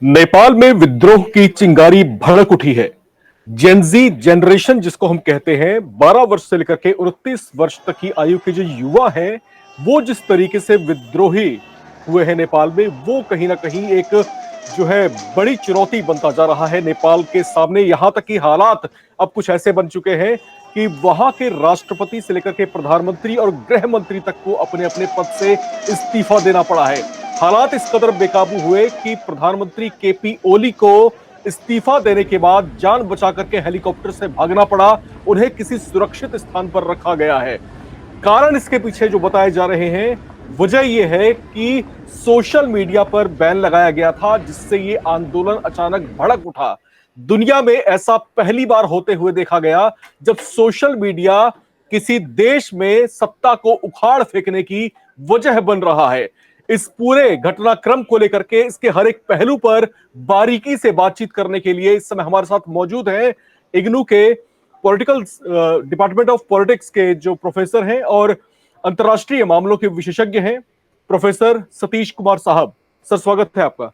नेपाल में विद्रोह की चिंगारी भड़क उठी है। जेनजी जनरेशन जिसको हम कहते हैं, 12 वर्ष से लेकर के 29 वर्ष तक की आयु के जो युवा हैं, वो जिस तरीके से विद्रोही हुए हैं नेपाल में, वो कहीं ना कहीं एक जो है बड़ी चुनौती बनता जा रहा है नेपाल के सामने। यहां तक कि हालात अब कुछ ऐसे बन चुके हैं कि वहां के राष्ट्रपति से लेकर के प्रधानमंत्री और गृह मंत्री तक को अपने अपने पद से इस्तीफा देना पड़ा है। हालात इस कदर बेकाबू हुए कि प्रधानमंत्री केपी ओली को इस्तीफा देने के बाद जान बचा करके हेलीकॉप्टर से भागना पड़ा। उन्हें किसी सुरक्षित स्थान पर रखा गया है। कारण इसके पीछे जो बताए जा रहे हैं, वजह यह है कि सोशल मीडिया पर बैन लगाया गया था, जिससे ये आंदोलन अचानक भड़क उठा। दुनिया में ऐसा पहली बार होते हुए देखा गया जब सोशल मीडिया किसी देश में सत्ता को उखाड़ फेंकने की वजह बन रहा है। इस पूरे घटनाक्रम को लेकर के, इसके हर एक पहलू पर बारीकी से बातचीत करने के लिए इस समय हमारे साथ मौजूद हैं इग्नू के पॉलिटिकल डिपार्टमेंट ऑफ पॉलिटिक्स के जो प्रोफेसर हैं और अंतर्राष्ट्रीय मामलों के विशेषज्ञ हैं, प्रोफेसर सतीश कुमार साहब। सर, स्वागत है आपका।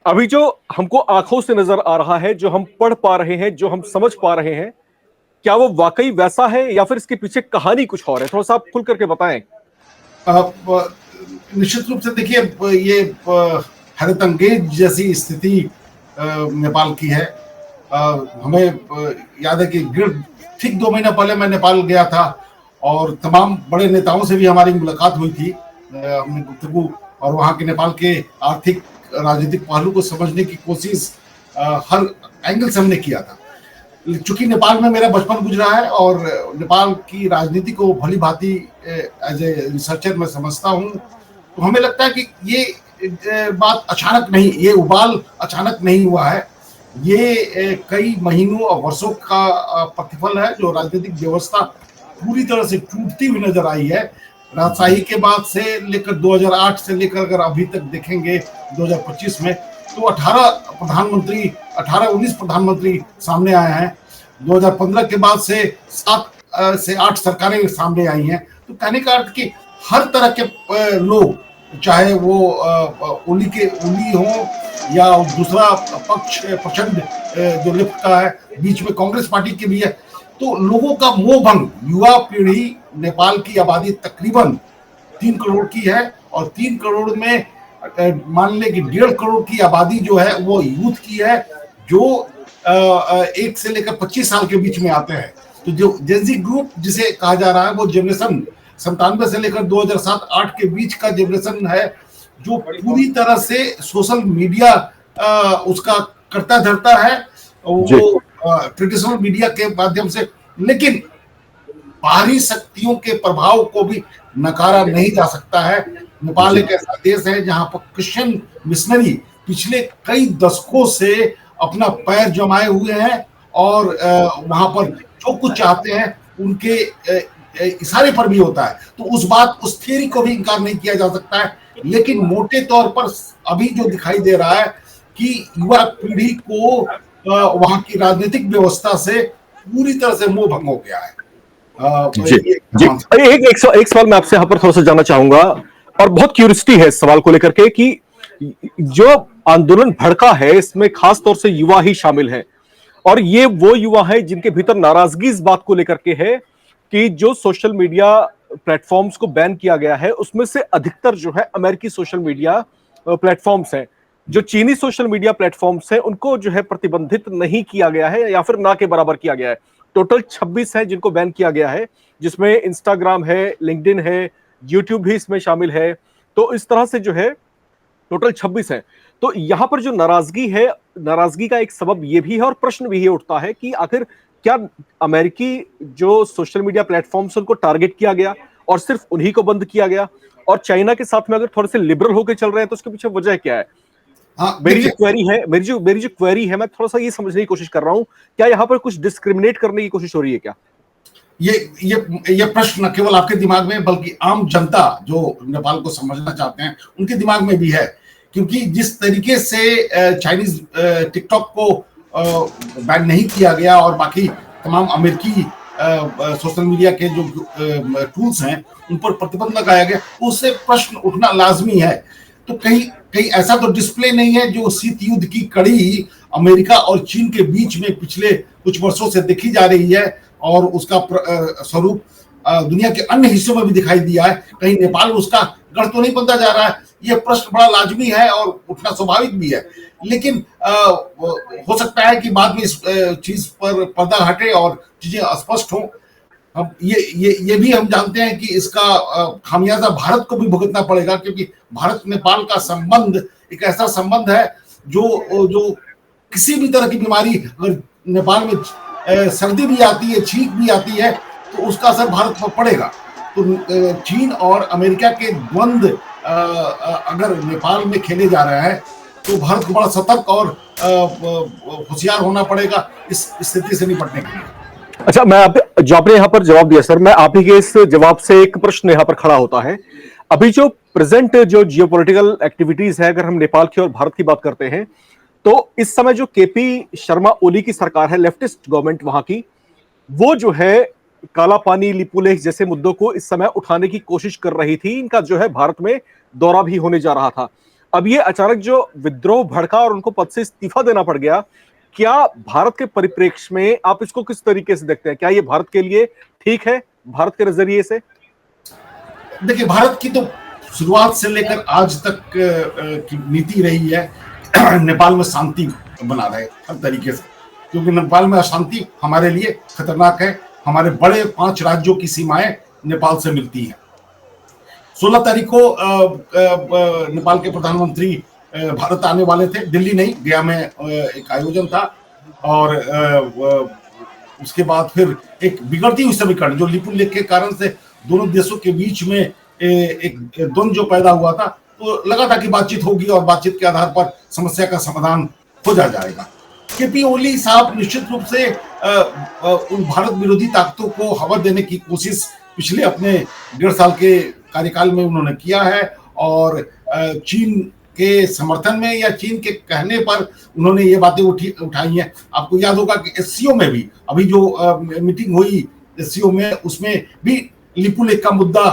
अभी जो हमको आंखों से नजर आ रहा है, जो हम पढ़ पा रहे हैं, जो हम समझ पा रहे हैं, क्या वो वाकई वैसा है या फिर इसके पीछे कहानी कुछ और है? थोड़ा सा आप खुल करके बताएं। निश्चित रूप से देखिए, ये हैरतअंगेज जैसी स्थिति नेपाल की है। हमें याद है कि ठीक 2 महीना पहले मैं नेपाल गया था और तमाम बड़े नेताओं से भी हमारी मुलाकात हुई थी। हमने गुफ्तगू और वहाँ के नेपाल के आर्थिक राजनीतिक पहलू को समझने की कोशिश हर एंगल से हमने किया था। चूंकि नेपाल में मेरा बचपन गुजरा है और नेपाल की राजनीति को भली भांति एज ए रिसर्चर मैं समझता हूँ, तो हमें लगता है कि ये बात अचानक नहीं, ये उबाल अचानक नहीं हुआ है। ये कई महीनों और वर्षों का प्रतिफल है, जो राजनीतिक व्यवस्था पूरी तरह से टूटती हुई नजर आई है। राजशाही के बाद से लेकर 2008 से लेकर अगर अभी तक देखेंगे 2025 में, तो 18-19 प्रधानमंत्री सामने आए हैं। 2015 के बाद से 7 से 8 सरकारें सामने आई हैं। तो कहने का अर्थ कि हर तरह के लोग, चाहे वो ओली हो या दूसरा पक्ष प्रचंड जो लेफ्ट का है, बीच में कांग्रेस पार्टी की भी है, तो लोगों का मोह भंग, युवा पीढ़ी, नेपाल की आबादी तकरीबन 3 करोड़ की है और 3 करोड़ में मान लें कि 1.5 करोड़ की आबादी जो है वो यूथ की है, जो 1 से लेकर 25 साल के बीच में आते हैं। तो जो जेनजी ग्रुप जिसे कहा जा रहा है, वो जनरेशन 97 से लेकर 2007-8 के बीच का जनरेशन है, जो पूरी तरह से सोशल मीडिया उसका करता धरता है, वो ट्रेडिशनल मीडिया के माध्यम से। लेकिन बाहरी शक्तियों के प्रभाव को भी नकारा नहीं जा सकता है। नेपाल एक ऐसा देश है जहां पर क्रिश्चियन मिशनरी पिछले कई दशकों से अपना पैर जमाए हुए हैं और वहां पर जो कुछ चाहते हैं उनके इशारे पर भी होता है। तो उस थ्योरी को भी इनकार नहीं किया जा सकता है। लेकिन मोटे तौर पर अभी जो दिखाई दे रहा है कि युवा पीढ़ी को वहां की राजनीतिक व्यवस्था से पूरी तरह से मोह भंग हो गया है। एक सवाल मैं आपसे यहाँ पर थोड़ा सा जानना चाहूंगा, और बहुत क्यूरियोसिटी है इस सवाल को लेकर के कि जो आंदोलन भड़का है, इसमें खास तौर से युवा ही शामिल हैं, और ये वो युवा है जिनके भीतर नाराजगी इस बात को लेकर के है कि जो सोशल मीडिया प्लेटफॉर्म्स को बैन किया गया है, उसमें से अधिकतर जो है अमेरिकी सोशल मीडिया प्लेटफॉर्म्स हैं। जो चीनी सोशल मीडिया प्लेटफॉर्म्स हैं, उनको जो है प्रतिबंधित नहीं किया गया है या फिर ना के बराबर किया गया है। टोटल 26 है जिनको बैन किया गया है, जिसमें इंस्टाग्राम है, लिंक्डइन है, यूट्यूब भी इसमें शामिल है। तो इस तरह से जो है टोटल 26 है। तो यहां पर जो नाराजगी है, नाराजगी का एक सबब यह भी है और प्रश्न भी ये उठता है कि आखिर क्या अमेरिकी जो सोशल मीडिया प्लेटफॉर्म्स उनको टारगेट किया गया और सिर्फ उन्हीं को बंद किया गया, और चाइना के साथ में अगर थोड़े से लिबरल होकर चल रहे हैं तो उसके पीछे वजह क्या है? मेरी जो क्वेरी है, मैं थोड़ा सा ये समझने की कोशिश कर रहा हूं, क्या यहाँ पर कुछ डिस्क्रिमिनेट करने की कोशिश हो रही है क्या? ये प्रश्न न केवल आपके दिमाग में बल्कि आम जनता जो नेपाल को समझना चाहते हैं उनके दिमाग में भी है। क्योंकि जिस तरीके से चाइनीज टिकटॉक को बैन नहीं किया गया और बाकी तमाम अमेरिकी सोशल मीडिया के जो टूल्स हैं उन पर प्रतिबंध लगाया गया, उससे प्रश्न उठना लाजमी है। तो कहीं कहीं ऐसा तो डिस्प्ले नहीं है जो शीत युद्ध की कड़ी अमेरिका और चीन के बीच में पिछले कुछ वर्षों से देखी जा रही है और उसका स्वरूप दुनिया के अन्य हिस्सों में भी दिखाई दिया है, कहीं नेपाल में उसका गढ़ तो नहीं बनता जा रहा है? यह प्रश्न बड़ा लाजमी है और उठना स्वाभाविक भी है। लेकिन हो सकता है कि बाद में इस चीज पर पर्दा हटे और चीजें स्पष्ट हों। अब ये भी हम जानते हैं कि इसका खामियाजा भारत को भी भुगतना पड़ेगा, क्योंकि भारत नेपाल का संबंध एक ऐसा संबंध है जो किसी भी तरह की बीमारी, अगर नेपाल में सर्दी भी आती है, छींक भी आती है, तो उसका असर भारत पर पड़ेगा। तो चीन और अमेरिका के द्वंद्व अगर नेपाल में खेले जा रहे हैं तो भारत को बड़ा सतर्क और होशियार होना पड़ेगा इस स्थिति से निपटने के लिए। अच्छा, मैं जो आपने यहाँ पर जवाब दिया सर, मैं आप ही के इस जवाब से एक प्रश्न यहाँ पर खड़ा होता है। अभी जो प्रेजेंट जो जियोपॉलिटिकल एक्टिविटीज है, अगर हम नेपाल की और भारत की बात करते हैं, तो इस समय जो केपी शर्मा ओली की सरकार है, लेफ्टिस्ट गवर्नमेंट वहां की, वो जो है काला पानी, लिपुलेख जैसे मुद्दों को इस समय उठाने की कोशिश कर रही थी। इनका जो है भारत में दौरा भी होने जा रहा था। अब ये अचानक जो विद्रोह भड़का और उनको पद से इस्तीफा देना पड़ गया, क्या भारत के परिप्रेक्ष्य में आप इसको किस तरीके से देखते हैं? क्या ये भारत के लिए ठीक है, भारत के नजरिए से? देखिए, भारत की तो शुरुआत से लेकर आज तक की नीति रही है नेपाल में शांति बना रहे हर तरीके से, क्योंकि नेपाल में अशांति हमारे लिए खतरनाक है। हमारे बड़े 5 राज्यों की सीमाएं नेपाल से मिलती हैं। 16 तारीख को नेपाल के प्रधानमंत्री भारत आने वाले थे, दिल्ली नहीं, गया में एक आयोजन था, और उसके बाद फिर एक बिगड़ती हुई समीकरण जो लिपुलेख के कारण से दोनों देशों के बीच में एक द्वंद्व जो पैदा हुआ था, तो लगा था कि बातचीत होगी और बातचीत के आधार पर समस्या का समाधान हो जाएगा। केपी ओली साहब निश्चित रूप से उन भारत विरोधी ताकतों को हवा देने की कोशिश पिछले अपने 1.5 साल के कार्यकाल में उन्होंने किया है, और चीन के समर्थन में या चीन के कहने पर उन्होंने ये बातें उठाई हैं। आपको याद होगा कि एससीओ में भी अभी जो मीटिंग हुई एससीओ में, उसमें भी लिपुलेख का मुद्दा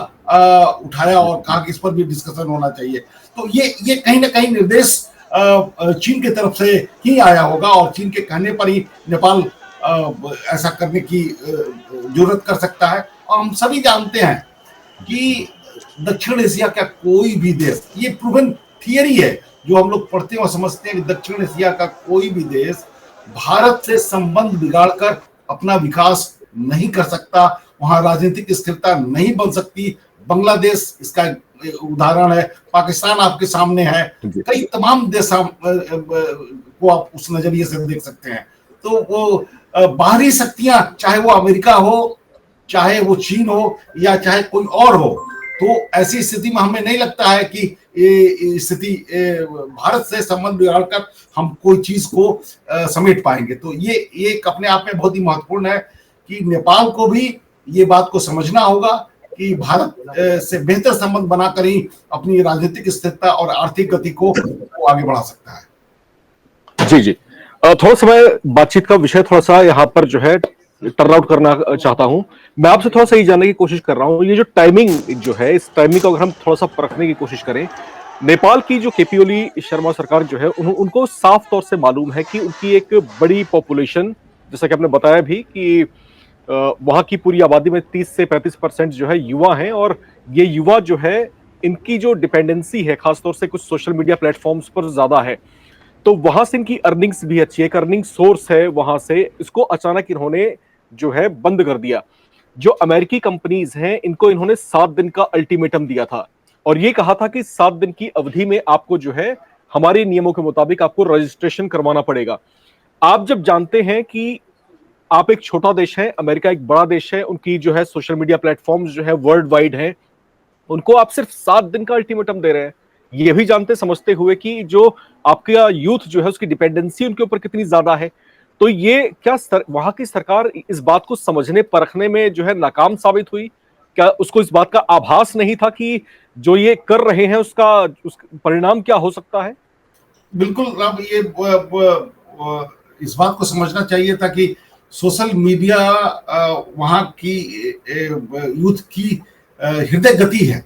उठाया और कहा कि इस पर भी डिस्कशन होना चाहिए। तो ये कहीं ना कहीं निर्देश चीन की तरफ से ही आया होगा, और चीन के कहने पर ही नेपाल ऐसा करने की जरूरत कर सकता है। और हम सभी जानते हैं कि दक्षिण एशिया का कोई भी देश, ये प्रूवन थियरी है जो हम लोग पढ़ते हैं और समझते हैं कि दक्षिण एशिया का कोई भी देश भारत से संबंध बिगाड़कर अपना विकास नहीं कर सकता, वहां राजनीतिक स्थिरता नहीं बन सकती। बांग्लादेश इसका उदाहरण है, पाकिस्तान आपके सामने है, कई तमाम देश को आप उस नजरिए से देख सकते हैं। तो वो बाहरी शक्तियां, चाहे वो अमेरिका हो, चाहे वो चीन हो, या चाहे कोई और हो, तो ऐसी स्थिति में हमें नहीं लगता है कि ये स्थिति भारत से संबंध बिगाड़कर हम कोई चीज को समेट पाएंगे। तो ये एक अपने आप में बहुत ही महत्वपूर्ण है कि नेपाल को भी ये बात को समझना होगा कि भारत से बेहतर संबंध बनाकर ही अपनी राजनीतिक स्थिरता और आर्थिक गति को आगे बढ़ा सकता है। जी, थोड़ा समय बातचीट का विषय थोड़ा सा यहाँ पर जो है टर्न आउट करना चाहता हूं। मैं आपसे थोड़ा सा ये जानने की कोशिश कर रहा हूं, ये जो टाइमिंग जो है, इस टाइमिंग को अगर हम थोड़ा सा परखने की कोशिश करें, नेपाल की जो केपी ओली शर्मा सरकार जो है, उनको साफ तौर से मालूम है कि उनकी एक बड़ी पॉपुलेशन, जैसा कि आपने बताया भी कि वहां की पूरी आबादी में 30 से 35% जो है युवा हैं, और ये युवा जो है, इनकी जो डिपेंडेंसी है खासतौर से कुछ सोशल मीडिया प्लेटफॉर्म्स पर ज्यादा है, तो वहां से इनकी अर्निंग्स भी अच्छी है, एक अर्निंग सोर्स है वहां से। इसको अचानक इन्होंने जो है बंद कर दिया। जो अमेरिकी कंपनीज हैं, इनको इन्होंने 7 दिन का अल्टीमेटम दिया था, और ये कहा था कि 7 दिन की अवधि में आपको जो है हमारे नियमों के मुताबिक आपको रजिस्ट्रेशन करवाना पड़ेगा। आप जब जानते हैं कि आप एक छोटा देश है, अमेरिका एक बड़ा देश है, उनकी जो है सोशल मीडिया प्लेटफॉर्म्स जो है वर्ल्ड वाइड हैं, उनको आप सिर्फ 7 दिन का अल्टीमेटम दे रहे हैं, ये भी जानते समझते हुए कि जो आपका यूथ जो है उसकी डिपेंडेंसी उनके ऊपर कितनी ज्यादा है। तो ये क्या वहां की सरकार इस बात को समझने परखने में जो है नाकाम साबित हुई? क्या उसको इस बात का आभास नहीं था कि जो ये कर रहे हैं उसका परिणाम क्या हो सकता है? बिल्कुल, अब ये इस बात को समझना चाहिए था कि सोशल मीडिया वहां की यूथ की हृदय गति है,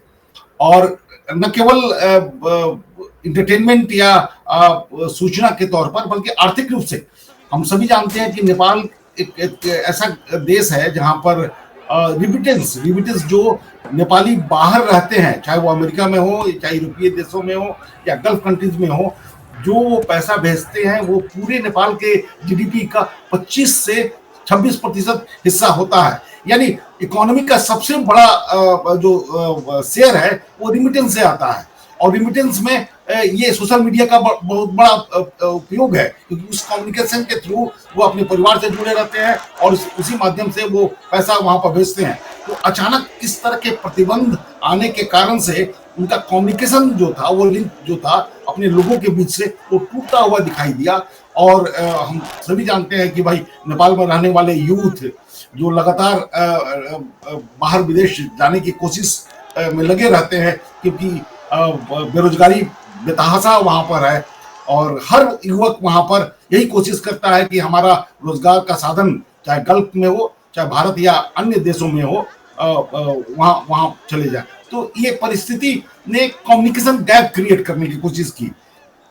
और न केवल इंटरटेनमेंट या सूचना के तौर पर, बल्कि आर्थिक रूप से हम सभी जानते हैं कि नेपाल एक ऐसा देश है जहां पर रिमिटेंस जो नेपाली बाहर रहते हैं, चाहे वो अमेरिका में हो, चाहे यूरोपीय देशों में हो या गल्फ कंट्रीज में हो, जो वो पैसा भेजते हैं वो पूरे नेपाल के जीडीपी का 25 से 26% हिस्सा होता है। यानी इकोनॉमी का सबसे बड़ा जो शेयर है वो रिमिटेंस से आता है। और रिमिटेंस में ये सोशल मीडिया का बहुत बड़ा उपयोग है, क्योंकि उस कम्युनिकेशन के थ्रू वो अपने परिवार से जुड़े रहते हैं और उसी माध्यम से वो पैसा वहां पर भेजते हैं। तो अचानक इस तरह के प्रतिबंध आने के कारण से उनका कम्युनिकेशन जो था, वो लिंक जो था अपने लोगों के बीच से, वो टूटता हुआ दिखाई दिया। और हम सभी जानते हैं कि भाई नेपाल में रहने वाले यूथ जो लगातार बाहर विदेश जाने की कोशिश में लगे रहते हैं, क्योंकि बेरोजगारी बेतहाशा वहां पर है और हर युवक वहां पर यही कोशिश करता है कि हमारा रोजगार का साधन चाहे गल्फ में हो, चाहे भारत या अन्य देशों में हो, वहां चले जाए। तो ये परिस्थिति ने कम्युनिकेशन गैप क्रिएट करने की कोशिश की।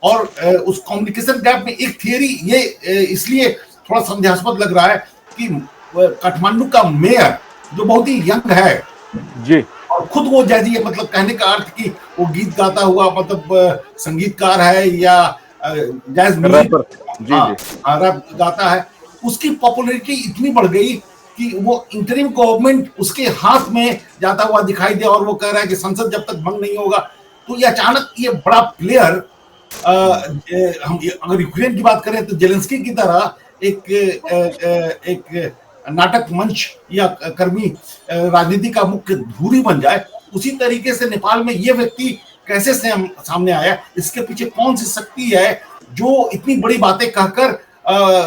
और उस कम्युनिकेशन गैप में एक थियरी ये इसलिए थोड़ा संदेहास्पद लग रहा है कि काठमांडू का मेयर जो बहुत ही यंग है जी, और खुद वो जैजी है, मतलब कहने का अर्थ कि वो गीत गाता हुआ मतलब संगीतकार है या जैज म्यूजिक रैप गाता है, उसकी पॉपुलैरिटी इतनी बढ़ गई कि वो इंटरिम गवर्नमेंट उसके हाथ में जाता हुआ दिखाई दे और वो कह रहा है कि संसद जब तक भंग नहीं होगा। तो ये अचानक ये बड़ा प्लेयर, हम अगर यूक्रेन की बात करें तो जेलेंस्की की तरह एक नाटक मंच या कर्मी राजनीति का मुख्य धुरी बन जाए, उसी तरीके से नेपाल में ये व्यक्ति कैसे सामने आया, इसके पीछे कौन सी शक्ति है जो इतनी बड़ी बातें कहकर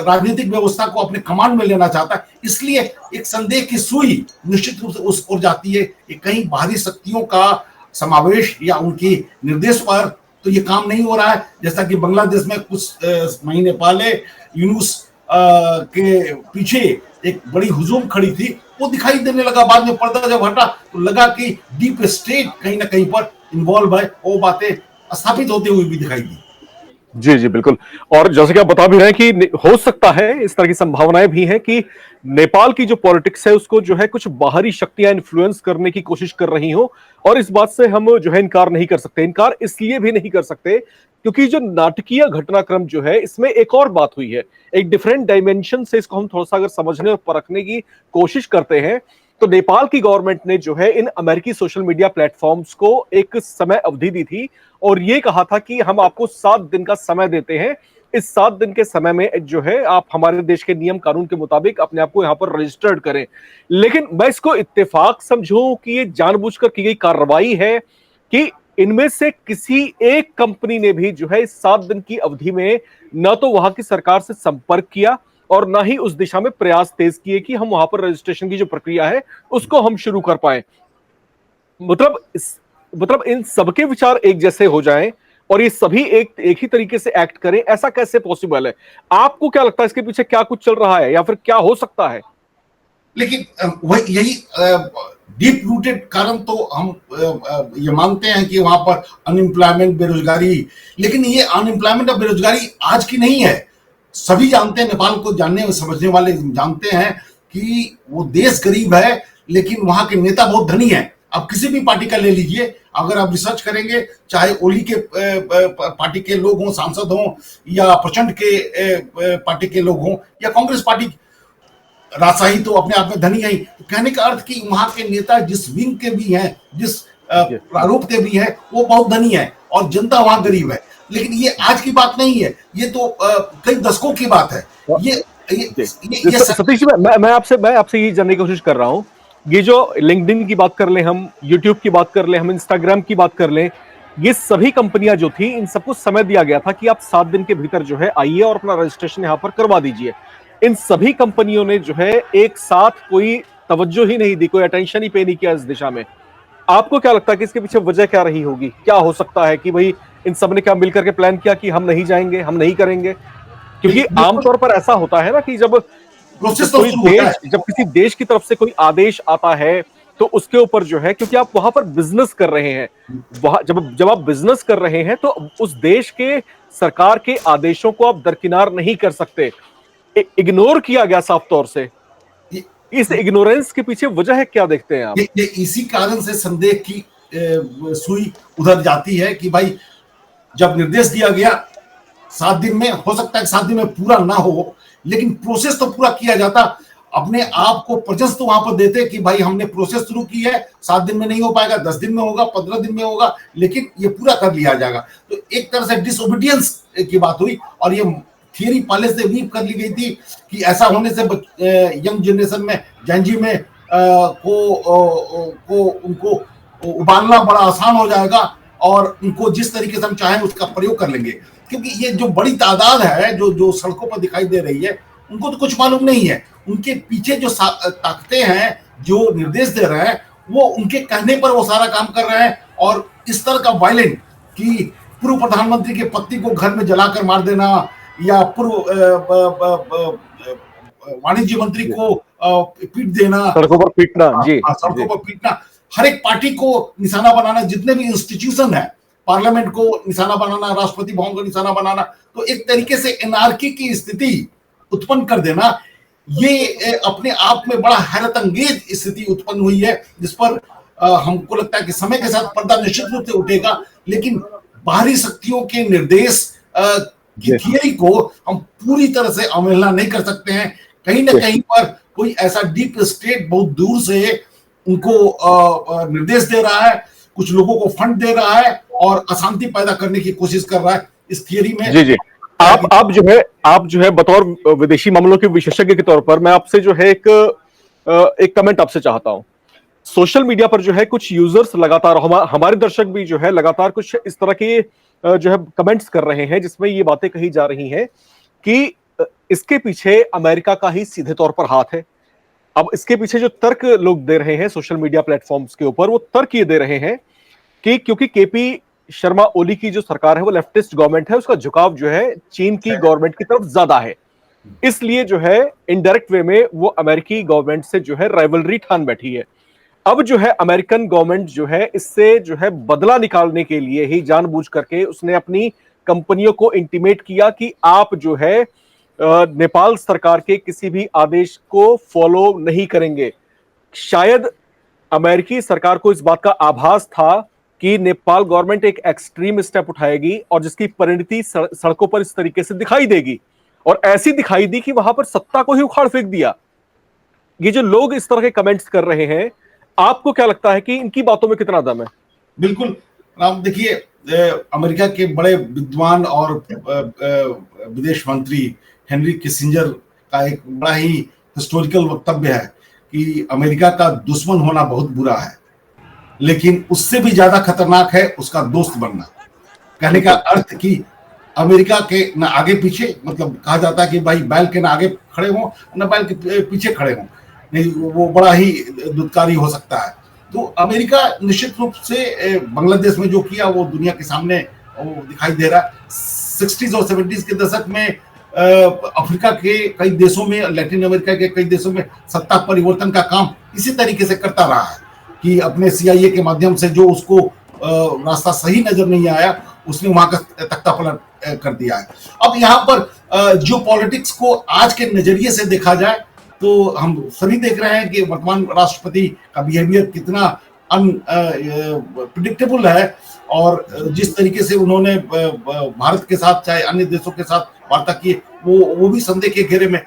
राजनीतिक व्यवस्था को अपने कमांड में लेना चाहता है। इसलिए एक संदेह की सुई निश्चित रूप से उस ओर जाती है कि कहीं बाहरी शक्तियों का समावेश या उनकी निर्देश पर तो ये काम नहीं हो रहा है। जैसा कि बांग्लादेश में कुछ महीने पहले यूनुस के पीछे एक बड़ी हुजूम खड़ी थी, वो दिखाई देने लगा। बाद में पर्दा जब हटा तो लगा कि डीप स्टेट कहीं ना कहीं पर इन्वॉल्व है, वो बातें स्थापित होते हुए भी दिखाई दी। जी जी बिल्कुल। और जैसे कि आप बता भी रहे हैं कि हो सकता है, इस तरह की संभावनाएं भी हैं कि नेपाल की जो पॉलिटिक्स है उसको जो है कुछ बाहरी शक्तियां इन्फ्लुएंस करने की कोशिश कर रही हो, और इस बात से हम जो है इनकार नहीं कर सकते। इनकार इसलिए भी नहीं कर सकते क्योंकि जो नाटकीय घटनाक्रम जो है इसमें एक और बात हुई है, एक डिफरेंट डायमेंशन से इसको हम थोड़ा सा अगर समझने और परखने की कोशिश करते हैं तो नेपाल की गवर्नमेंट ने जो है इन अमेरिकी सोशल मीडिया प्लेटफॉर्म्स को एक समय अवधि दी थी और ये कहा था कि हम आपको 7 दिन का समय देते हैं। इस 7 दिन के समय में जो है आप हमारे देश के नियम कानून के मुताबिक अपने आप को यहां पर रजिस्टर्ड करें। लेकिन मैं इसको इत्तेफाक समझूं कि ये जानबूझकर की गई कार्रवाई है कि इनमें से किसी एक कंपनी ने भी जो है इस 7 दिन की अवधि में न तो वहां की सरकार से संपर्क किया और ना ही उस दिशा में प्रयास तेज किए कि हम वहां पर रजिस्ट्रेशन की जो प्रक्रिया है उसको हम शुरू कर पाए। मतलब इन सबके विचार एक जैसे हो जाएं और ये सभी एक ही तरीके से एक्ट करें, ऐसा कैसे पॉसिबल है? आपको क्या लगता है इसके पीछे क्या कुछ चल रहा है या फिर क्या हो सकता है? लेकिन वही यही डीप रूटेड कारण तो हम ये मानते हैं कि वहां पर अनएम्प्लॉयमेंट, बेरोजगारी, लेकिन ये अनएम्प्लॉयमेंट और बेरोजगारी आज की नहीं है। सभी जानते हैं, नेपाल को जानने और समझने वाले जानते हैं कि वो देश गरीब है लेकिन वहां के नेता बहुत धनी हैं। अब किसी भी पार्टी का ले लीजिए, अगर आप रिसर्च करेंगे, चाहे ओली के पार्टी के लोग हों, सांसद हों, या प्रचंड के पार्टी के लोग हों, या कांग्रेस पार्टी, राजशाही तो अपने आप में धनी है। तो कहने का अर्थ कि वहां के नेता जिस विंग के भी हैं, जिस प्रारूप के भी हैं, वो बहुत धनी है और जनता वहां गरीब है। लेकिन ये आज की बात नहीं है, ये तो कई दशकों की बात है। ये सतीश जी, मैं आपसे यही जानने की कोशिश कर रहा हूं, ये जो लिंक्डइन की बात कर लें, हम यूट्यूब की बात कर लें, हम इंस्टाग्राम की बात कर लें, ये सभी कंपनियां जो थी इन सबको समय दिया गया था कि आप 7 दिन के भीतर जो है आइए और अपना रजिस्ट्रेशन यहां पर करवा दीजिए। इन सभी कंपनियों ने जो है एक साथ कोई तवज्जो ही नहीं दी, कोई अटेंशन ही पे नहीं किया इस दिशा में। आपको क्या लगता है कि इसके पीछे वजह क्या रही होगी? क्या हो सकता है कि भाई इन सब ने क्या मिलकर के प्लान किया कि हम नहीं जाएंगे, हम नहीं करेंगे? क्योंकि आमतौर पर ऐसा होता है ना कि जब किसी देश की तरफ से कोई आदेश आता है तो उसके ऊपर जो है, क्योंकि आप वहां पर बिजनेस कर रहे हैं, वहां जब जब आप बिजनेस कर रहे हैं तो उस देश के सरकार के आदेशों को आप दरकिनार नहीं कर सकते। इग्नोर किया गया साफ तौर से। ये इस इग्नोरेंस के पीछे वजह है, क्या देखते हैं आप? ये इसी कारण से संदेह की सुई उधर जाती है कि भाई जब निर्देश दिया गया 7 दिन में, हो सकता है 7 दिन में पूरा ना हो, लेकिन प्रोसेस तो पूरा किया जाता। अपने आप को प्रजस तो वहां पर देते कि भाई हमने प्रोसेस शुरू की है, 7 दिन में नहीं हो पाएगा, 10 दिन में होगा, 15 दिन में होगा, लेकिन ये पूरा कर लिया जाएगा। तो एक तरह से डिसओबीडियंस की बात हुई, और ये थियरी पहले से वीव कर ली गई थी कि ऐसा होने से यंग जनरेशन में, जेनजी में को उनको उबालना बड़ा आसान हो जाएगा, और उनको जिस तरीके से हम चाहें उसका प्रयोग कर लेंगे। क्योंकि ये जो बड़ी तादाद है जो सड़कों पर दिखाई दे रही है, उनको तो कुछ मालूम नहीं है। उनके पीछे जो ताकतें हैं, जो निर्देश दे रहे हैं, वो उनके कहने पर वो सारा काम कर रहे हैं। और इस तरह का वायलेंट कि पूर्व प्रधानमंत्री के पत्नी को घर में जलाकर मार देना, या पूर्व वाणिज्य मंत्री को पीट देना, सड़कों पर पीटना, जी, सड़कों पर पीटना, हर एक पार्टी को निशाना बनाना, जितने भी इंस्टीट्यूशन है, पार्लियामेंट को निशाना बनाना, राष्ट्रपति भवन को निशाना बनाना, तो एक तरीके से एनार्की की स्थिति उत्पन्न कर देना, ये अपने आप में बड़ा हैरत अंगेज स्थिति उत्पन्न हुई है, जिस पर हमको लगता है कि समय के साथ पर्दा निश्चित रूप से उठेगा। लेकिन बाहरी शक्तियों के निर्देश की थियरी को हम पूरी तरह से अवहेलना नहीं कर सकते हैं। कहीं ना कहीं पर कोई ऐसा डीप स्टेट बहुत दूर से उनको निर्देश दे रहा है, कुछ लोगों को फंड दे रहा है, और अशांति पैदा करने की कोशिश कर रहा है इस थियरी में। जी जी, आप जो है बतौर विदेशी मामलों के विशेषज्ञ के तौर पर, मैं आपसे जो है एक कमेंट आपसे चाहता हूं। सोशल मीडिया पर जो है कुछ यूजर्स लगातार, हमारे दर्शक भी जो है लगातार कुछ इस तरह के जो है कमेंट्स कर रहे हैं, जिसमें ये बातें कही जा रही हैं कि इसके पीछे अमेरिका का ही सीधे तौर पर हाथ है। अब इसके पीछे जो तर्क लोग दे रहे हैं सोशल मीडिया प्लेटफॉर्म्स के ऊपर, वो तर्क ये दे रहे हैं कि क्योंकि केपी शर्मा ओली की जो सरकार है वो लेफ्टिस्ट गवर्नमेंट है, उसका झुकाव जो है चीन की गवर्नमेंट की तरफ ज्यादा है, इसलिए जो है इनडायरेक्ट वे में वो अमेरिकी गवर्नमेंट से जो है राइवलरी ठान बैठी है। अब जो है अमेरिकन गवर्नमेंट जो है इससे जो है बदला निकालने के लिए ही जानबूझ करके उसने अपनी कंपनियों को इंटीमेट किया कि आप जो है नेपाल सरकार के किसी भी आदेश को फॉलो नहीं करेंगे। शायद अमेरिकी सरकार को इस बात का आभास था कि नेपाल गवर्नमेंट एक एक्सट्रीम स्टेप उठाएगी और जिसकी परिणति सड़कों पर इस तरीके से दिखाई देगी, और ऐसी दिखाई दी कि वहां पर सत्ता को ही उखाड़ फेंक दिया। ये जो लोग इस तरह के कमेंट्स कर रहे हैं, आपको क्या लगता है कि इनकी बातों में कितना दम है? बिल्कुल राम, देखिए अमेरिका के बड़े विद्वान और विदेश मंत्री हेनरी किसिंजर का एक बड़ा ही हिस्टोरिकल वक्तव्य है कि अमेरिका का दुश्मन होना बहुत बुरा है, लेकिन उससे भी ज्यादा खतरनाक है उसका दोस्त बनना। कहने का अर्थ कि अमेरिका के न आगे पीछे, मतलब कहा जाता है कि भाई बैल के न आगे खड़े हों न बैल के पीछे खड़े हों, नहीं वो बड़ा ही दुत्कारी हो सकता है। तो अमेरिका निश्चित रूप से बांग्लादेश में जो किया वो दुनिया के सामने वो दिखाई दे रहा है। 60s और 70s के दशक में अफ्रीका के कई देशों में, लैटिन अमेरिका के कई देशों में सत्ता परिवर्तन का काम इसी तरीके से करता रहा है कि अपने CIA के माध्यम से जो उसको रास्ता सही नजर नहीं आया, उसने वहां का तख्ता पलट कर दिया है। अब यहाँ पर जो पॉलिटिक्स को आज के नजरिए से देखा जाए तो हम सभी देख रहे हैं कि वर्तमान राष्ट्रपति का बिहेवियर कितना अनप्रिडिक्टेबल है, और जिस तरीके से उन्होंने भारत के साथ चाहे अन्य देशों के साथ वार्ता की, वो भी संदेह के घेरे में।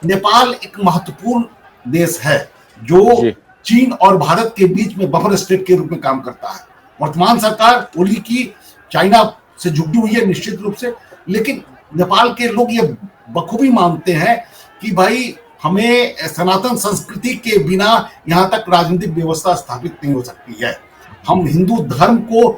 नेपाल एक महत्वपूर्ण देश है जो चीन और भारत के बीच में बफर स्टेट के रूप में काम करता है। वर्तमान सरकार ओली की चाइना से जुड़ी हुई है निश्चित रूप से, लेकिन नेपाल के लोग ये बखूबी मानते हैं कि भाई हमें सनातन संस्कृति के बिना यहाँ तक राजनीतिक व्यवस्था स्थापित नहीं हो सकती है। हम हिंदू धर्म को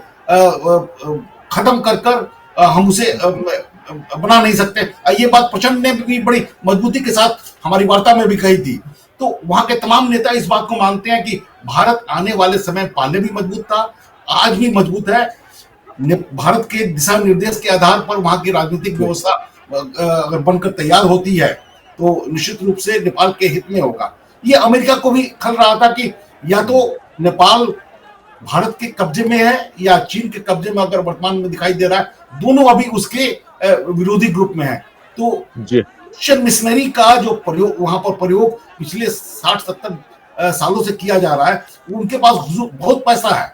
खत्म कर हम उसे बना नहीं सकते। ये बात प्रचंड ने भी बड़ी मजबूती के साथ हमारी वार्ता में भी कही थी। तो वहां के तमाम नेता इस बात को मानते हैं कि भारत आने वाले समय पहले भी मजबूत था, आज भी मजबूत है। भारत के दिशा निर्देश के आधार पर वहां की राजनीतिक व्यवस्था अगर बनकर तैयार होती है तो निश्चित रूप से नेपाल के हित में होगा। ये अमेरिका को भी खल रहा था कि या तो नेपाल भारत के कब्जे में है या चीन के कब्जे में अगर वर्तमान में दिखाई दे रहा है, दोनों अभी उसके विरोधी ग्रुप में है। तो जी क्रिश्चियन मिशनरी का जो प्रयोग वहां पर प्रयोग पिछले 60-70 सालों से किया जा रहा है, उनके पास बहुत पैसा है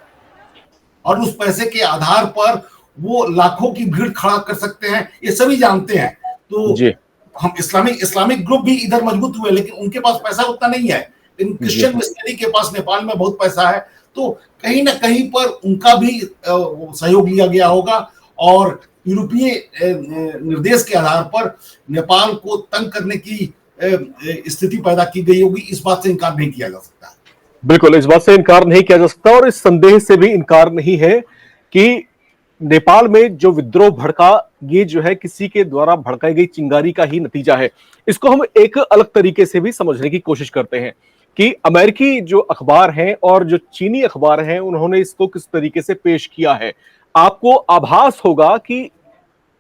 और उस पैसे के आधार पर वो लाखों की भीड़ खड़ा कर सकते हैं, ये सभी जानते हैं। तो जी हम इस्लामिक ग्रुप भी इधर मजबूत हुए, लेकिन उनके पास पैसा उतना नहीं है। इन क्रिश्चियन मिशनरी के पास नेपाल में बहुत पैसा है, तो कहीं ना कहीं पर उनका भी सहयोग लिया गया होगा और यूरोपीय निर्देश के आधार पर नेपाल को तंग करने की स्थिति पैदा की गई होगी। इस बात से इनकार नहीं किया जा सकता। बिल्कुल, इस बात से इनकार नहीं किया जा सकता और इस संदेह से भी इनकार नहीं है कि नेपाल में जो विद्रोह भड़का, ये जो है किसी के द्वारा भड़काई गई चिंगारी का ही नतीजा है। इसको हम एक अलग तरीके से भी समझने की कोशिश करते हैं कि अमेरिकी जो अखबार हैं और जो चीनी अखबार हैं, उन्होंने इसको किस तरीके से पेश किया है। आपको आभास होगा कि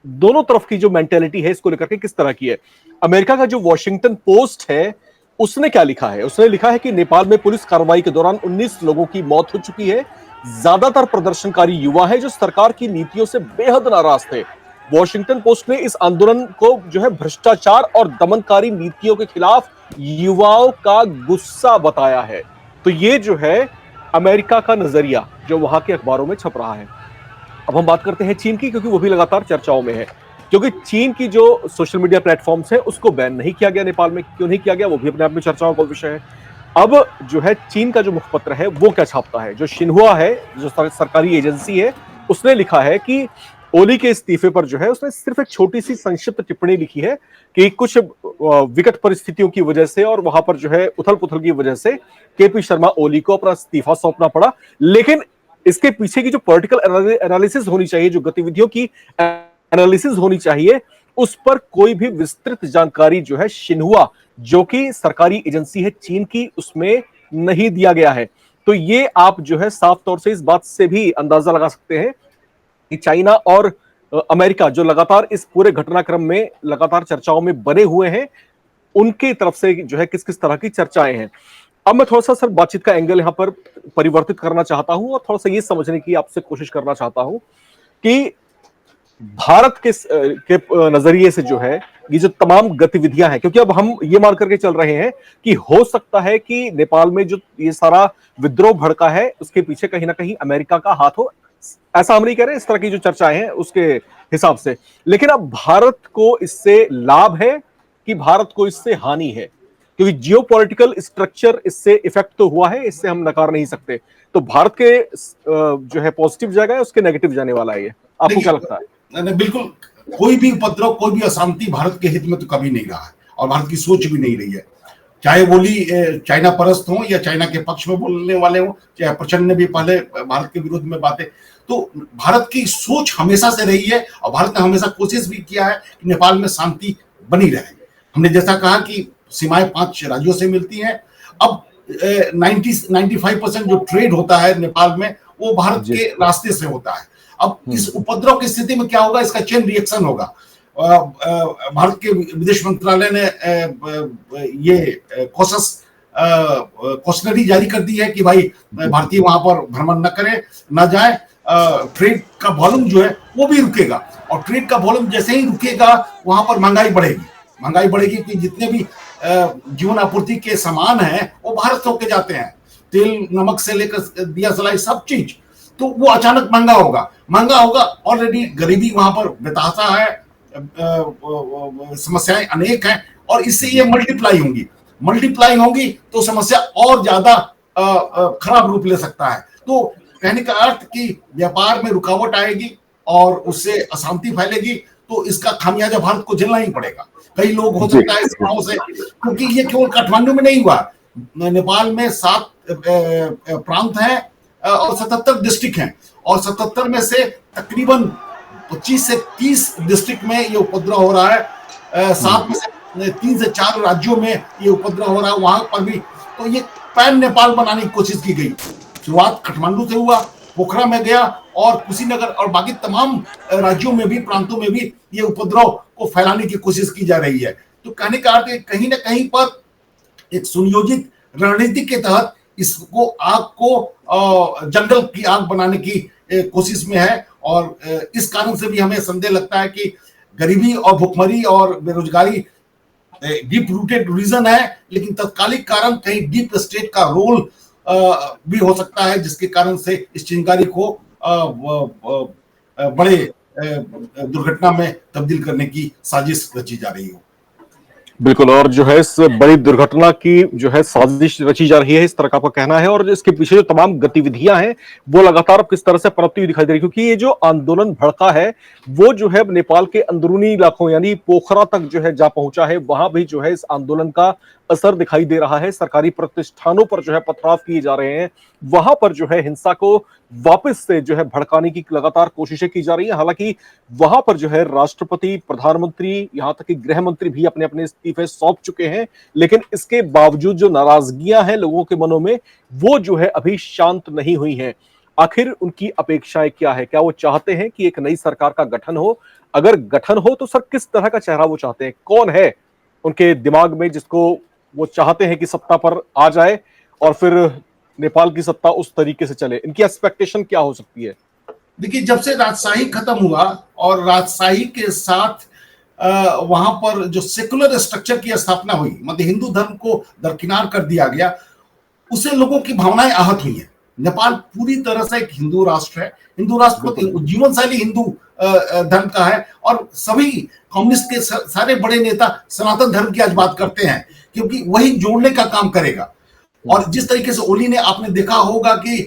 दोनों तरफ की जो मेंटेलिटी है इसको लेकर के किस तरह की है। अमेरिका का जो वॉशिंगटन पोस्ट है, उसने क्या लिखा है? उसने लिखा है कि नेपाल में पुलिस कार्रवाई के दौरान 19 लोगों की मौत हो चुकी है। ज्यादातर प्रदर्शनकारी युवा है जो सरकार की नीतियों से बेहद नाराज थे। वॉशिंगटन पोस्ट ने इस आंदोलन को जो है भ्रष्टाचार और दमनकारी नीतियों के खिलाफ युवाओं का गुस्सा बताया है। तो ये जो है अमेरिका का नजरिया जो वहां के अखबारों में छप रहा है। अब हम बात करते हैं चीन की, क्योंकि वो भी लगातार चर्चाओं में है। क्योंकि चीन की जो सोशल मीडिया प्लेटफॉर्म्स है उसको बैन नहीं किया गया नेपाल में, क्यों नहीं किया गया वो भी अपने आप में चर्चाओं का विषय है। अब जो है चीन का जो मुखपत्र है वो क्या छापता है, जो शिन्हुआ है जो सरकारी एजेंसी है, उसने लिखा है कि ओली के इस्तीफे पर जो है उसने सिर्फ एक छोटी सी संक्षिप्त टिप्पणी लिखी है कि कुछ विकट परिस्थितियों की वजह से और वहां पर जो है उथल पुथल की वजह से केपी शर्मा ओली को अपना इस्तीफा सौंपना पड़ा। लेकिन इसके पीछे की जो पॉलिटिकल एनालिसिस होनी चाहिए, जो गतिविधियों की एनालिसिस होनी चाहिए, उस पर कोई भी विस्तृत जानकारी जो है शिन्हुआ जो कि सरकारी एजेंसी है चीन की, उसमें नहीं दिया गया है। तो ये आप जो है साफ तौर से इस बात से भी अंदाजा लगा सकते हैं कि चाइना और अमेरिका जो लगातार इस पूरे घटनाक्रम में लगातार चर्चाओं में बने हुए हैं, उनकी तरफ से जो है किस किस तरह की चर्चाएं हैं। अब मैं थोड़ा सा सर बातचीत का एंगल यहां पर परिवर्तित करना चाहता हूं और थोड़ा सा ये समझने की आपसे कोशिश करना चाहता हूं कि भारत के नजरिए से जो है ये जो तमाम गतिविधियां हैं, क्योंकि अब हम ये मान करके चल रहे हैं कि हो सकता है कि नेपाल में जो ये सारा विद्रोह भड़का है उसके पीछे कहीं ना कहीं अमेरिका का हाथ हो। ऐसा हम नहीं कह रहे, इस तरह की जो चर्चाएं हैं उसके हिसाब से। लेकिन अब भारत को इससे लाभ है कि भारत को इससे हानि है, क्योंकि जियोपॉलिटिकल स्ट्रक्चर इससे इफेक्ट तो हुआ है, इससे हम नकार नहीं सकते। तो भारत के जो है पॉजिटिव जाएगा है, उसके नेगेटिव जाने वाला है। ये आपको क्या लगता है? नहीं, बिल्कुल कोई भी उपद्रव, कोई भी अशांति भारत के हित में तो कभी नहीं रहा है और भारत की सोच भी नहीं रही है। चाहे बोली चाइना परस्त हो या चाइना के पक्ष में बोलने वाले हो, चाहे प्रचंड ने भी पहले भारत के विरोध में बातें, तो भारत की सोच हमेशा से रही है और भारत ने हमेशा कोशिश भी किया है कि नेपाल में शांति बनी रहे। हमने जैसा कहा कि सीमाएं 5 राज्यों से मिलती हैं। अब 95% जो ट्रेड होता है नेपाल में वो भारत के रास्ते से होता है। अब इस उपद्रव की स्थिति में क्या होगा, इसका चेन रिएक्शन होगा। भारत के विदेश मंत्रालय ने ये कॉशनरी जारी कर दी है कि भाई भारतीय वहां पर भ्रमण न करें, न जाए। ट्रेड का वॉल्यूम जो है वो भी रुकेगा और ट्रेड का वॉल्यूम जैसे ही रुकेगा वहां पर महंगाई बढ़ेगी कि जितने भी जीवन आपूर्ति के सामान हैं वो भारत होके जाते हैं, तेल नमक से लेकर दिया सलाई सब चीज, तो वो अचानक महंगा होगा। ऑलरेडी गरीबी वहां पर बेतहाशा है, समस्याएं अनेक हैं और इससे ये मल्टीप्लाई होंगी तो समस्या और ज्यादा खराब रूप ले सकता है। तो कहने का अर्थ कि व्यापार में रुकावट आएगी और उससे अशांति फैलेगी, तो इसका खामियाजा भारत को झेलना ही पड़ेगा। कई लोग हो सकता है सीमाओं से, क्योंकि ये केवल काठमांडू में नहीं हुआ, नेपाल में 7 प्रांत हैं और 77 डिस्ट्रिक्ट हैं और 77 में से तकरीबन 25 से 30 डिस्ट्रिक्ट में ये उपद्रव हो रहा है। 7 में से 3 से 4 राज्यों में ये उपद्रव हो रहा है, वहां पर भी। तो ये पैन नेपाल बनाने की कोशिश की गई। शुरुआत काठमांडू से हुआ, पोखरा में गया और कुशीनगर और बाकी तमाम राज्यों में भी, प्रांतों में भी ये उपद्रव को फैलाने की कोशिश की जा रही है। तो कहने का अर्थ कहीं ना कहीं पर एक सुनियोजित रणनीति के तहत इसको आग को जंगल की आग बनाने की कोशिश में है। और इस कारण से भी हमें संदेह लगता है कि गरीबी और भुखमरी और बेरोजगारी डीप रूटेड रीजन है, लेकिन तत्कालिक कारण कहीं डीप स्टेट का रोल भी हो सकता है, जिसके कारण से इस चिंगारी को बड़े दुर्घटना में तब्दील करने की साजिश रची जा रही हो। बिल्कुल, और जो है इस बड़ी दुर्घटना की जो है साजिश रची जा रही है, इस तरह का आपका कहना है। और इसके पीछे जो तमाम गतिविधियां हैं वो लगातार अब किस तरह से पनपती हुई दिखाई दे रही है, क्योंकि ये जो आंदोलन भड़का है वो जो है नेपाल के अंदरूनी इलाकों यानी पोखरा तक जो है जा पहुंचा है। वहां भी जो है इस आंदोलन का असर दिखाई दे रहा है। सरकारी प्रतिष्ठानों पर जो है पथराव किए जा रहे हैं, वहां पर जो है हिंसा को वापस से जो है भड़काने की लगातार कोशिशें की जा रही है। हालांकि वहां पर जो है राष्ट्रपति, प्रधानमंत्री, यहां तक कि गृह मंत्री भी अपने अपने इस्तीफे सौंप चुके हैं, लेकिन इसके बावजूद जो नाराजगियां हैं लोगों के मनों में वो जो है अभी शांत नहीं हुई हैं। आखिर उनकी अपेक्षाएं क्या है? क्या वो चाहते हैं कि एक नई सरकार का गठन हो? अगर गठन हो तो सर किस तरह का चेहरा वो चाहते हैं? कौन है उनके दिमाग में जिसको वो चाहते हैं कि सत्ता पर आ जाए और फिर नेपाल की सत्ता उस तरीके से चले? इनकी एक्सपेक्टेशन क्या हो सकती है? देखिए, जब से राजशाही खत्म हुआ और राजशाही के साथ वहां पर जो सेकुलर स्ट्रक्चर की स्थापना हुई, मतलब हिंदू धर्म को दरकिनार कर दिया गया, उससे लोगों की भावनाएं आहत हुई हैं। नेपाल पूरी तरह से एक हिंदू राष्ट्र है। हिंदू राष्ट्र को जीवन शैली हिंदू धर्म का है, और सभी कम्युनिस्ट के सारे बड़े नेता सनातन धर्म की आज बात करते हैं, क्योंकि वही जोड़ने का काम करेगा। और जिस तरीके से ओली ने, आपने देखा होगा कि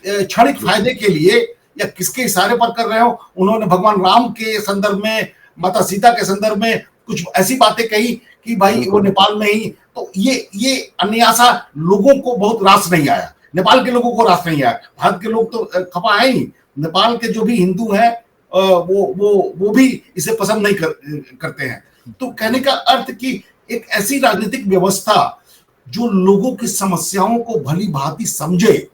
क्षणिक फायदे के लिए या किसके इशारे पर कर रहे हो, उन्होंने भगवान राम के संदर्भ में, माता सीता के संदर्भ में कुछ ऐसी बातें कही कि भाई वो नेपाल में ही, तो ये अन्यासा लोगों को बहुत रास नहीं आया। नेपाल के लोगों को रास नहीं आया, भारत के लोग तो खपा है ही, नेपाल के जो भी हिंदू हैं वो भी इसे पसंद नहीं करते हैं। तो कहने का अर्थ कि एक ऐसी राजनीतिक व्यवस्था जो लोगों की समस्याओं को भली भांति समझे,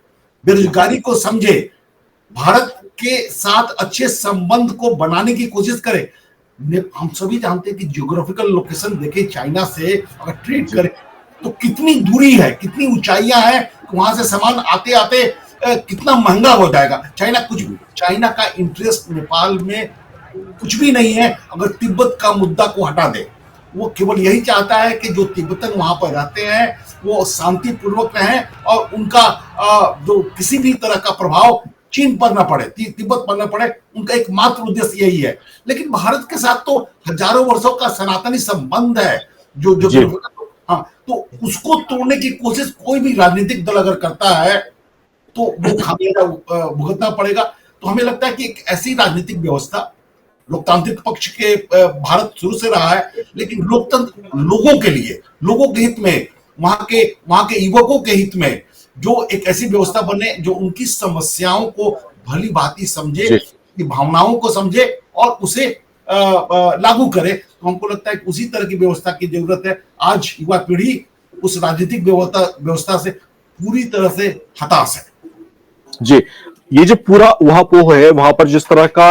बेरोजगारी को समझे, भारत के साथ अच्छे संबंध को बनाने की कोशिश करे। हम सभी जानते हैं कि जियोग्राफिकल लोकेशन देखे, चाइना से अगर ट्रेड करें तो कितनी दूरी है, कितनी ऊंचाइयां हैं, वहां से सामान आते आते कितना महंगा हो जाएगा। चाइना का इंटरेस्ट नेपाल में कुछ भी नहीं है। अगर तिब्बत का मुद्दा को हटा दे, वो केवल यही चाहता है कि जो तिब्बतन वहां पर रहते हैं वो शांतिपूर्वक रहें और उनका जो किसी भी तरह का प्रभाव चीन पर न पड़े, तिब्बत पर न पड़े। उनका एकमात्र उद्देश्य यही है। लेकिन भारत के साथ तो हजारों वर्षों का सनातनी संबंध है, जो हाँ, तो उसको तोड़ने की कोशिश कोई भी राजनीतिक दल अगर करता है तो वो खामियाजा भुगतना पड़ेगा। तो हमें लगता है कि एक ऐसी राजनीतिक व्यवस्था, लोकतांत्रिक पक्ष के भारत शुरू से रहा है, लेकिन लोकतंत्र लोगों के लिए, लोगों के हित में, वहां के युवकों के हित में जो एक ऐसी व्यवस्था बने जो उनकी समस्याओं को भली भांति समझे, भावनाओं को समझे और उसे लागू करे। तो हमको लगता है कि उसी तरह की व्यवस्था की जरूरत है। आज युवा पीढ़ी उस राजनीतिक व्यवस्था से पूरी तरह से हताश है। जी, ये जो पूरा उहापोह है, वहां पर जिस तरह का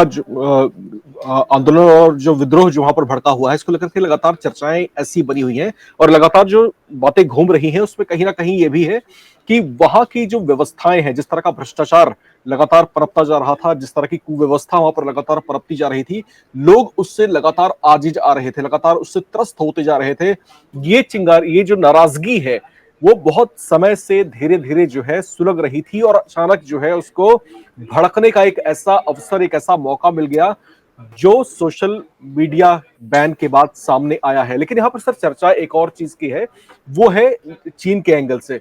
आंदोलन और जो विद्रोह जो वहां पर भड़का हुआ है, इसको लेकर के लगातार चर्चाएं ऐसी बनी हुई हैं और लगातार जो बातें घूम रही हैं उसमें कहीं ना कहीं ये भी है कि वहां की जो व्यवस्थाएं हैं, जिस तरह का भ्रष्टाचार लगातार पनपता जा रहा था, जिस तरह की कुव्यवस्था वहां पर लगातार पनपती जा रही थी, लोग उससे लगातार आजिज आ रहे थे, लगातार उससे त्रस्त होते जा रहे थे। ये जो नाराजगी है वो बहुत समय से धीरे धीरे जो है सुलग रही थी और अचानक जो है उसको भड़कने का एक ऐसा अवसर, एक ऐसा मौका मिल गया जो सोशल मीडिया बैन के बाद सामने आया है। लेकिन यहां पर सर चर्चा एक और चीज की है, वो है चीन के एंगल से।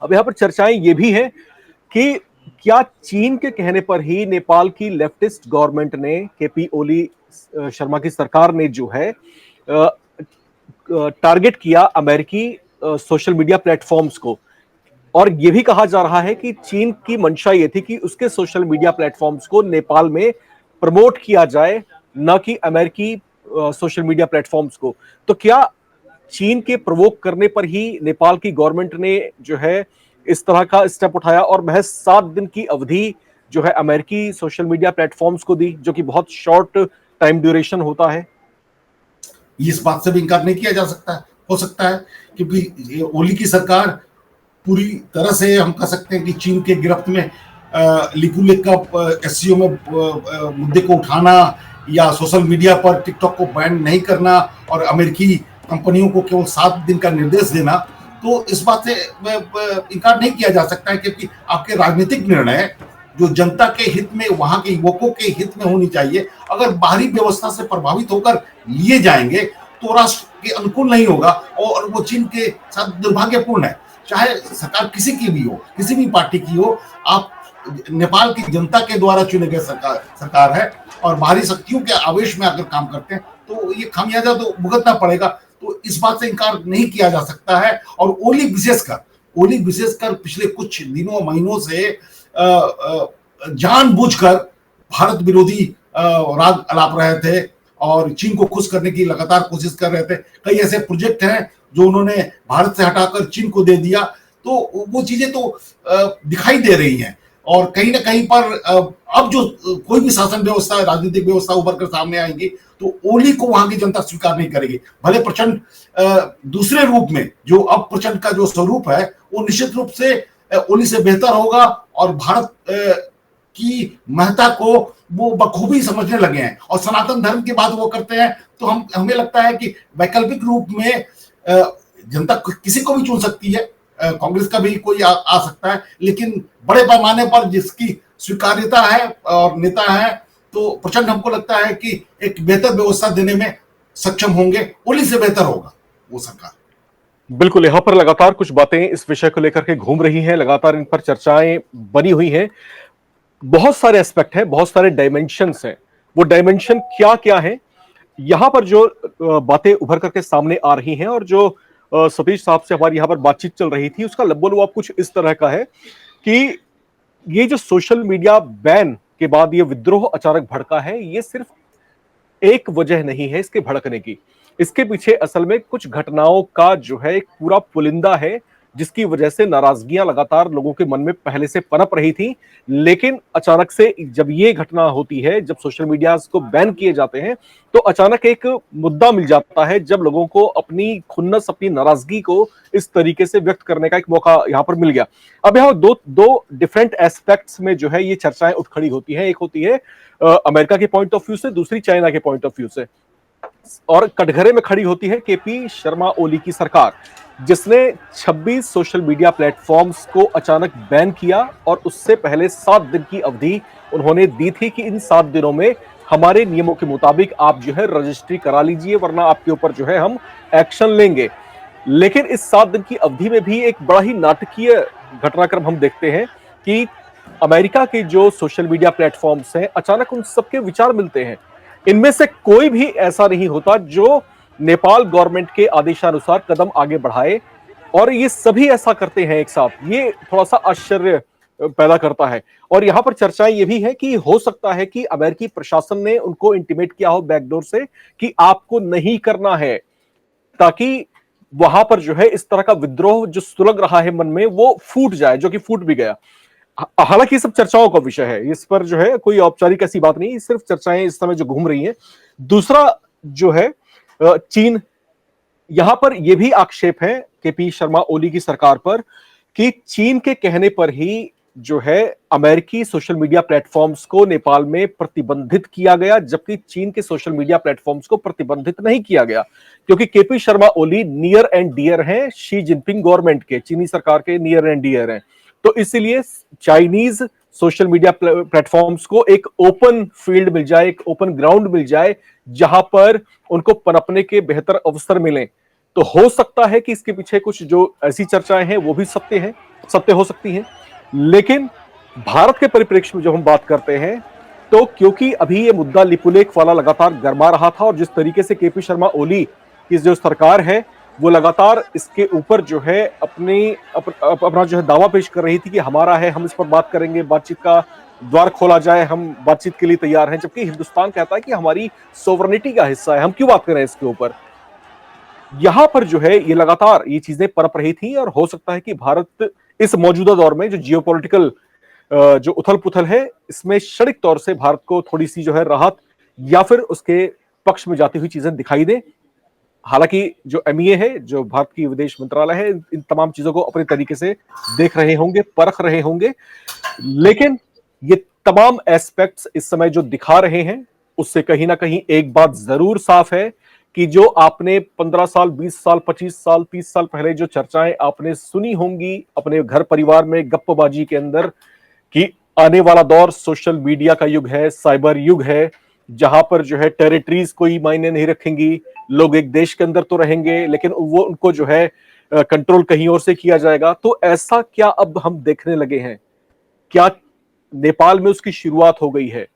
अब यहां पर चर्चाएं ये भी है कि क्या चीन के कहने पर ही नेपाल की लेफ्टिस्ट गवर्नमेंट ने, केपी ओली शर्मा की सरकार ने जो है टारगेट किया अमेरिकी सोशल मीडिया प्लेटफॉर्म्स को, और यह भी कहा जा रहा है कि चीन की मंशा यह थी कि उसके सोशल मीडिया प्लेटफॉर्म्स को नेपाल में प्रमोट किया जाए, न कि अमेरिकी सोशल मीडिया प्लेटफॉर्म्स को। तो क्या चीन के प्रवोक करने पर ही नेपाल की गवर्नमेंट ने जो है इस तरह का स्टेप उठाया और महज 7 दिन की अवधि जो है अमेरिकी सोशल मीडिया प्लेटफॉर्म्स को दी, जो कि बहुत शॉर्ट टाइम ड्यूरेशन होता है? इस बात से भी इनकार नहीं किया जा सकता है, हो सकता है, क्योंकि ओली की सरकार पूरी तरह से हम कह सकते हैं कि चीन के गिरफ्त में लिपुलेख का एससीओ में मुद्दे को उठाना या सोशल मीडिया पर टिकटॉक को बैन नहीं करना और अमेरिकी कंपनियों को केवल 7 दिन का निर्देश देना, तो इस बात से इनकार नहीं किया जा सकता है क्योंकि आपके राजनीतिक निर्णय जो जनता के हित में, वहां के युवकों के हित में होनी चाहिए, अगर बाहरी व्यवस्था से प्रभावित होकर लिए जाएंगे तो राष्ट्र के अनुकूल नहीं होगा और वो चीन के साथ दुर्भाग्यपूर्ण है। चाहे सरकार किसी की भी हो, किसी भी पार्टी की हो, आप नेपाल की जनता के द्वारा चुने गए सरकार है और बाहरी शक्तियों के आवेश में अगर काम करते हैं तो ये खामियाजा तो भुगतना पड़ेगा। तो इस बात से इनकार नहीं किया जा सकता है। और ओली विशेषकर पिछले कुछ दिनों महीनों से जानबूझकर भारत विरोधी राग अलाप रहे थे और चीन को खुश करने की लगातार कोशिश कर रहे थे। कई ऐसे प्रोजेक्ट हैं जो उन्होंने भारत से हटाकर चीन को दे दिया, तो वो चीजें तो दिखाई दे रही हैं और कहीं ना कहीं पर अब जो कोई भी शासन व्यवस्था, राजनीतिक व्यवस्था उभर कर सामने आएंगी तो ओली को वहां की जनता स्वीकार नहीं करेगी। भले प्रचंड दूसरे रूप में, जो अब प्रचंड का जो स्वरूप है वो निश्चित रूप से ओली से बेहतर होगा और भारत की महत्ता को वो बखूबी समझने लगे हैं और सनातन धर्म की बात वो करते हैं। तो हमें लगता है कि वैकल्पिक रूप में जनता किसी को भी चुन सकती है, कांग्रेस का भी कोई आ सकता है, लेकिन बड़े पैमाने पर जिसकी स्वीकार्यता है और नेता है, तो प्रचंड हमको लगता है कि एक बेहतर व्यवस्था देने में सक्षम होंगे। ओली से बेहतर होगा वो सरकार। बिल्कुल, यहां पर लगातार कुछ बातें इस विषय को लेकर के घूम रही हैं, लगातार इन पर चर्चाएं बनी हुई हैं। बहुत सारे एस्पेक्ट हैं, बहुत सारे डायमेंशंस हैं। वो डायमेंशन क्या क्या है, यहां पर जो बातें उभर करके सामने आ रही हैं और जो सतीश साहब से हमारी यहां पर बातचीत चल रही थी, उसका लब्बो-लुआब कुछ इस तरह का है कि ये जो सोशल मीडिया बैन के बाद ये विद्रोह अचानक भड़का है, ये सिर्फ एक वजह नहीं है इसके भड़कने की। इसके पीछे असल में कुछ घटनाओं का जो है एक पूरा पुलिंदा है, जिसकी वजह से नाराजगियां लगातार लोगों के मन में पहले से पनप रही थी। लेकिन अचानक से जब ये घटना होती है, जब सोशल मीडिया को बैन किए जाते हैं, तो अचानक एक मुद्दा मिल जाता है, जब लोगों को अपनी खुन्नस, अपनी नाराजगी को इस तरीके से व्यक्त करने का एक मौका यहां पर मिल गया। अब यहाँ दो डिफरेंट एस्पेक्ट्स में जो है ये चर्चाएं उठ खड़ी होती हैं। एक होती है अमेरिका के पॉइंट ऑफ व्यू से, दूसरी चाइना के पॉइंट ऑफ व्यू से, और कटघरे में खड़ी होती है केपी शर्मा ओली की सरकार, जिसने 26 सोशल मीडिया प्लेटफॉर्म्स को अचानक बैन किया और उससे पहले 7 दिन की अवधि उन्होंने दी थी कि इन 7 दिनों में हमारे नियमों के मुताबिक आप जो है रजिस्ट्री करा लीजिए, वरना आपके ऊपर जो है हम एक्शन लेंगे। लेकिन इस 7 दिन की अवधि में भी एक बड़ा ही नाटकीय घटनाक्रम हम देखते हैं कि अमेरिका के जो सोशल मीडिया प्लेटफॉर्म्स हैं, अचानक उन सबके विचार मिलते हैं। इनमें से कोई भी ऐसा नहीं होता जो नेपाल गवर्नमेंट के आदेशानुसार कदम आगे बढ़ाए, और ये सभी ऐसा करते हैं एक साथ। ये थोड़ा सा आश्चर्य पैदा करता है। और यहां पर चर्चाएं ये भी है कि हो सकता है कि अमेरिकी प्रशासन ने उनको इंटीमेट किया हो बैकडोर से कि आपको नहीं करना है, ताकि वहां पर जो है इस तरह का विद्रोह जो सुलग रहा है मन में वो फूट जाए, जो कि फूट भी गया। हालांकि सब चर्चाओं का विषय है, इस पर जो है कोई औपचारिक ऐसी बात नहीं, सिर्फ चर्चाएं इस समय जो घूम रही हैं। दूसरा जो है चीन, यहां पर यह भी आक्षेप है केपी शर्मा ओली की सरकार पर कि चीन के कहने पर ही जो है अमेरिकी सोशल मीडिया प्लेटफॉर्म्स को नेपाल में प्रतिबंधित किया गया, जबकि चीन के सोशल मीडिया प्लेटफॉर्म्स को प्रतिबंधित नहीं किया गया, क्योंकि K P Sharma Oli near and dear हैं शी जिनपिंग गवर्नमेंट के, चीनी सरकार के नियर एंड डियर हैं। तो इसलिए चाइनीज सोशल मीडिया प्लेटफॉर्म्स को एक ओपन फील्ड मिल जाए, एक ओपन ग्राउंड मिल जाए, जहां पर उनको पनपने के बेहतर अवसर मिलें। तो हो सकता है कि इसके पीछे कुछ जो ऐसी चर्चाएं हैं वो भी सत्य हो सकती हैं। लेकिन भारत के परिप्रेक्ष्य में जब हम बात करते हैं, तो क्योंकि अभी ये मुद्दा लिपुलेख वाला लगातार गरमा रहा था और जिस तरीके से केपी शर्मा ओली की जो सरकार है वो लगातार इसके ऊपर जो है अपना जो है दावा पेश कर रही थी कि हमारा है, हम इस पर बात करेंगे, बातचीत का द्वार खोला जाए, हम बातचीत के लिए तैयार हैं, जबकि हिंदुस्तान कहता है कि हमारी सोवरेनिटी का हिस्सा है, हम क्यों बात करें इसके ऊपर। यहां पर जो है ये लगातार ये चीजें पनप रही थी और हो सकता है कि भारत इस मौजूदा दौर में जो जियोपॉलिटिकल जो उथल पुथल है, इसमें क्षणिक तौर से भारत को थोड़ी सी जो है राहत या फिर उसके पक्ष में जाती हुई चीजें दिखाई दे। हालांकि जो एमईए है, जो भारत की विदेश मंत्रालय है, इन तमाम चीजों को अपने तरीके से देख रहे होंगे, परख रहे होंगे, लेकिन ये तमाम एस्पेक्ट्स इस समय जो दिखा रहे हैं, उससे कहीं ना कहीं एक बात जरूर साफ है कि जो आपने 15 साल, 20 साल, 25 साल, 30 साल पहले जो चर्चाएं आपने सुनी होंगी अपने घर परिवार में गप्पबाजी के अंदर, कि आने वाला दौर सोशल मीडिया का युग है, साइबर युग है, जहां पर जो है टेरिटरीज कोई मायने नहीं रखेंगी, लोग एक देश के अंदर तो रहेंगे लेकिन वो उनको जो है कंट्रोल कहीं और से किया जाएगा। तो ऐसा क्या अब हम देखने लगे हैं? क्या नेपाल में उसकी शुरुआत हो गई है?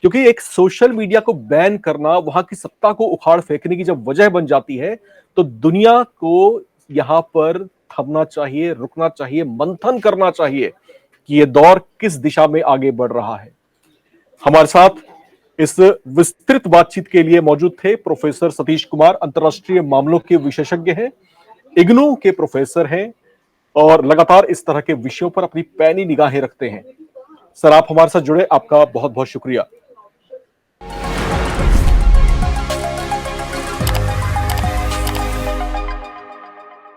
क्योंकि एक सोशल मीडिया को बैन करना वहां की सत्ता को उखाड़ फेंकने की जब वजह बन जाती है, तो दुनिया को यहां पर थमना चाहिए, रुकना चाहिए, मंथन करना चाहिए कि यह दौर किस दिशा में आगे बढ़ रहा है। हमारे साथ इस विस्तृत बातचीत के लिए मौजूद थे प्रोफेसर सतीश कुमार, अंतर्राष्ट्रीय मामलों के विशेषज्ञ हैं, इग्नू के प्रोफेसर हैं और लगातार इस तरह के विषयों पर अपनी पैनी निगाहें रखते हैं। सर, आप हमारे साथ जुड़े, आपका बहुत बहुत शुक्रिया।